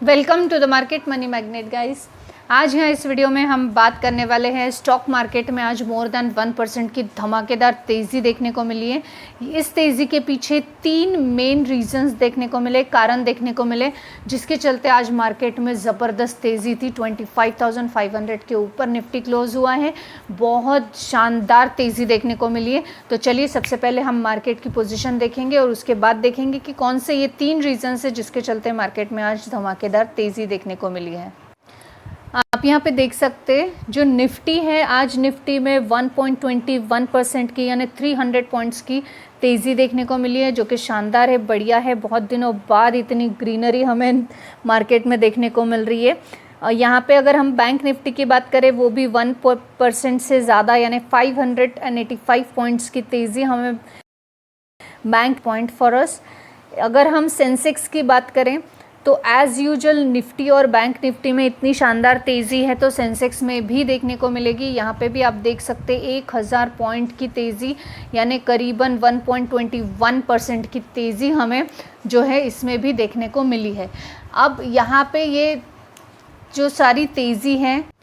Welcome to the market money magnet guys. आज यहाँ इस वीडियो में हम बात करने वाले हैं स्टॉक मार्केट में आज मोर देन 1% की धमाकेदार तेज़ी देखने को मिली है। इस तेज़ी के पीछे 3 मेन रीजंस देखने को मिले, कारण देखने को मिले, जिसके चलते आज मार्केट में ज़बरदस्त तेज़ी थी। 25,500 के ऊपर निफ्टी क्लोज हुआ है। बहुत शानदार तेज़ी देखने को मिली है। तो चलिए सबसे पहले हम मार्केट की पोजीशन देखेंगे और उसके बाद देखेंगे कि कौन से ये 3 रीजंस है जिसके चलते मार्केट में आज धमाकेदार तेज़ी देखने को मिली है। आप यहाँ पे देख सकते हैं जो निफ्टी है, आज निफ्टी में 1.21% की यानी 300 पॉइंट्स की तेज़ी देखने को मिली है, जो कि शानदार है, बढ़िया है। बहुत दिनों बाद इतनी ग्रीनरी हमें मार्केट में देखने को मिल रही है। यहाँ पे अगर हम बैंक निफ्टी की बात करें, वो भी 1% से ज़्यादा यानी 585 पॉइंट्स की तेज़ी हमें बैंक पॉइंट फॉर अस। अगर हम सेंसेक्स की बात करें तो एज़ यूजुअल निफ्टी और बैंक निफ्टी में इतनी शानदार तेज़ी है तो सेंसेक्स में भी देखने को मिलेगी। यहाँ पे भी आप देख सकते हैं 1000 पॉइंट की तेज़ी यानी करीबन 1.21% की तेज़ी हमें जो है इसमें भी देखने को मिली है। अब यहाँ पे ये जो सारी तेज़ी है,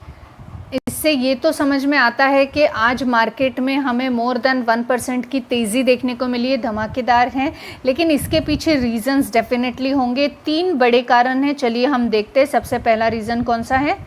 इससे ये तो समझ में आता है कि आज मार्केट में हमें मोर देन 1% की तेज़ी देखने को मिली है, धमाकेदार हैं। लेकिन इसके पीछे रीज़न्स डेफिनेटली होंगे। 3 बड़े कारण हैं। चलिए हम देखते हैं सबसे पहला रीज़न कौन सा है।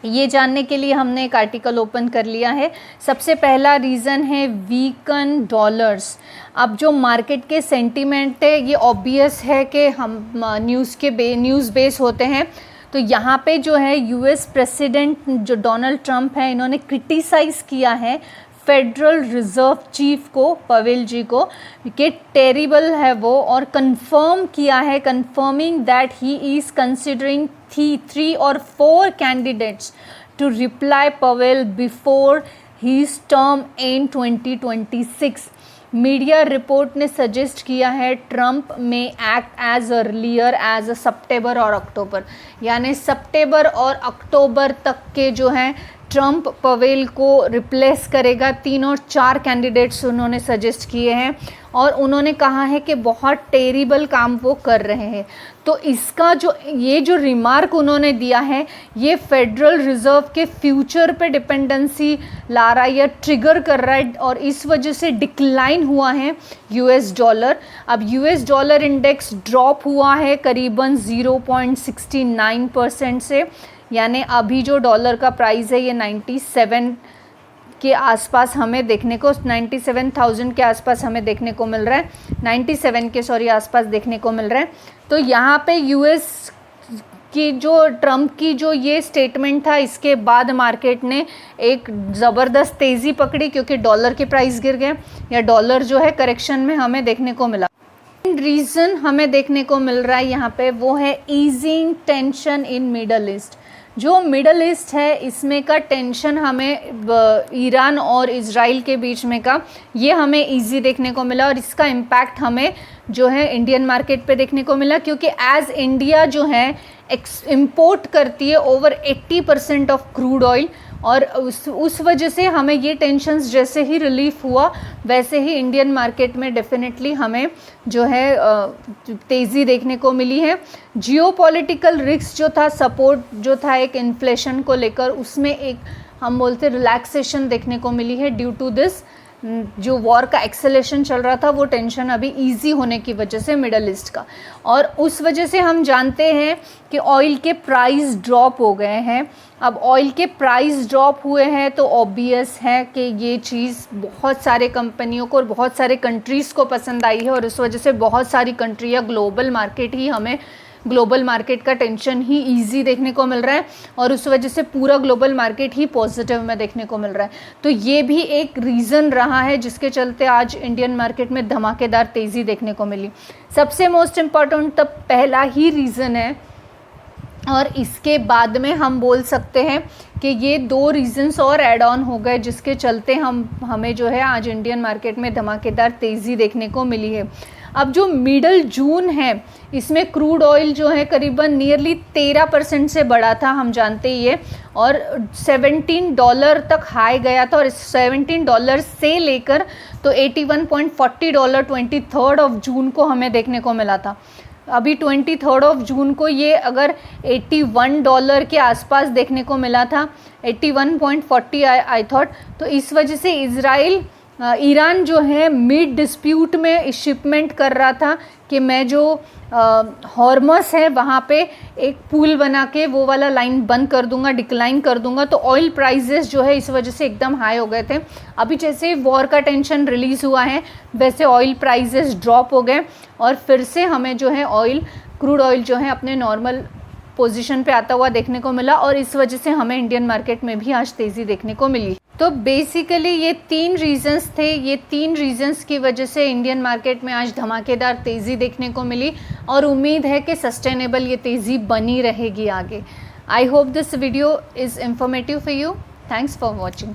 ये जानने के लिए हमने एक आर्टिकल ओपन कर लिया है। सबसे पहला रीज़न है वीकन डॉलर्स। अब जो मार्केट के सेंटीमेंट है, ये ऑब्वियस है कि हम न्यूज़ बेस होते हैं। तो यहाँ पे जो है यूएस प्रेसिडेंट जो डोनाल्ड ट्रंप है, इन्होंने क्रिटिसाइज़ किया है फेडरल रिज़र्व चीफ को, पवेल जी को, कि टेरिबल है वो, और कंफर्म किया है, confirming that he is considering 3 or 4 candidates to reply Powell before his term in 2026। Media report ने सजेस्ट किया है ट्रंप में एक्ट एज अर्लियर एज सितंबर और अक्टूबर, यानी सितंबर और अक्टूबर तक के जो हैं ट्रंप पवेल को रिप्लेस करेगा। 3 और 4 कैंडिडेट्स उन्होंने सजेस्ट किए हैं और उन्होंने कहा है कि बहुत टेरिबल काम वो कर रहे हैं। तो इसका जो रिमार्क उन्होंने दिया है, ये फेडरल रिज़र्व के फ्यूचर पे डिपेंडेंसी ला रहा है या ट्रिगर कर रहा है, और इस वजह से डिक्लाइन हुआ है यूएस डॉलर। अब यूएस डॉलर इंडेक्स ड्रॉप हुआ है करीबन 0.69% से, यानी अभी जो डॉलर का प्राइस है ये 97 के आसपास हमें देखने को, 97,000 के आसपास हमें देखने को मिल रहा है, 97 के आसपास देखने को मिल रहा है। तो यहाँ पे यूएस की जो ट्रंप की जो ये स्टेटमेंट था, इसके बाद मार्केट ने एक ज़बरदस्त तेज़ी पकड़ी क्योंकि डॉलर के प्राइस गिर गए या डॉलर जो है करेक्शन में हमें देखने को मिला। रीज़न हमें देखने को मिल रहा है यहाँ पे वो है easing tension in middle east. जो मिडल ईस्ट है इसमें का टेंशन हमें ईरान और इज़राइल के बीच में का ये हमें इजी देखने को मिला, और इसका इम्पैक्ट हमें जो है इंडियन मार्केट पे देखने को मिला, क्योंकि एज़ इंडिया जो है इंपोर्ट करती है ओवर 80% ऑफ क्रूड ऑयल, और उस वजह से हमें ये टेंशन्स जैसे ही रिलीफ हुआ वैसे ही इंडियन मार्केट में डेफिनेटली हमें जो है तेज़ी देखने को मिली है। जियोपॉलिटिकल रिस्क जो था, सपोर्ट जो था एक इन्फ्लेशन को लेकर, उसमें एक हम बोलते रिलैक्सेशन देखने को मिली है ड्यू टू दिस जो वॉर का एक्सेलेशन चल रहा था, वो टेंशन अभी इजी होने की वजह से मिडल ईस्ट का, और उस वजह से हम जानते हैं कि ऑयल के प्राइस ड्रॉप हो गए हैं। अब ऑयल के प्राइस ड्रॉप हुए हैं तो ऑब्वियस है कि ये चीज़ बहुत सारे कंपनियों को और बहुत सारे कंट्रीज़ को पसंद आई है, और उस वजह से बहुत सारी कंट्री या ग्लोबल मार्केट ही हमें ग्लोबल मार्केट का टेंशन ही इजी देखने को मिल रहा है, और उस वजह से पूरा ग्लोबल मार्केट ही पॉजिटिव में देखने को मिल रहा है। तो ये भी एक रीज़न रहा है जिसके चलते आज इंडियन मार्केट में धमाकेदार तेज़ी देखने को मिली। सबसे मोस्ट इम्पॉर्टेंट तब पहला ही रीज़न है, और इसके बाद में हम बोल सकते हैं कि ये 2 रीज़न्स और ऐड ऑन हो गए जिसके चलते हमें जो है आज इंडियन मार्केट में धमाकेदार तेज़ी देखने को मिली है। अब जो मिडल जून है, इसमें क्रूड ऑयल जो है करीबन नियरली 13% से बढ़ा था, हम जानते ही है, और $17 तक हाई गया था, और इस $17 से लेकर तो $81.40 23 जून को हमें देखने को मिला था। अभी 23 जून को ये अगर $81 के आसपास देखने को मिला था, 81.40 आई थॉट। तो इस वजह से ईरान जो है मिड डिस्प्यूट में शिपमेंट कर रहा था कि मैं जो हॉर्मस है वहाँ पे एक पूल बना के वो वाला लाइन बंद कर दूंगा, डिक्लाइन कर दूंगा। तो ऑयल प्राइसेस जो है इस वजह से एकदम हाई हो गए थे। अभी जैसे वॉर का टेंशन रिलीज़ हुआ है वैसे ऑयल प्राइसेस ड्रॉप हो गए और फिर से हमें जो है क्रूड ऑयल जो है अपने नॉर्मल पोजीशन पे आता हुआ देखने को मिला और इस वजह से हमें इंडियन मार्केट में भी आज तेज़ी देखने को मिली। तो बेसिकली ये 3 रीज़न्स थे, ये 3 रीज़न्स की वजह से इंडियन मार्केट में आज धमाकेदार तेज़ी देखने को मिली और उम्मीद है कि सस्टेनेबल ये तेज़ी बनी रहेगी आगे। I hope this video is informative for you. Thanks for watching.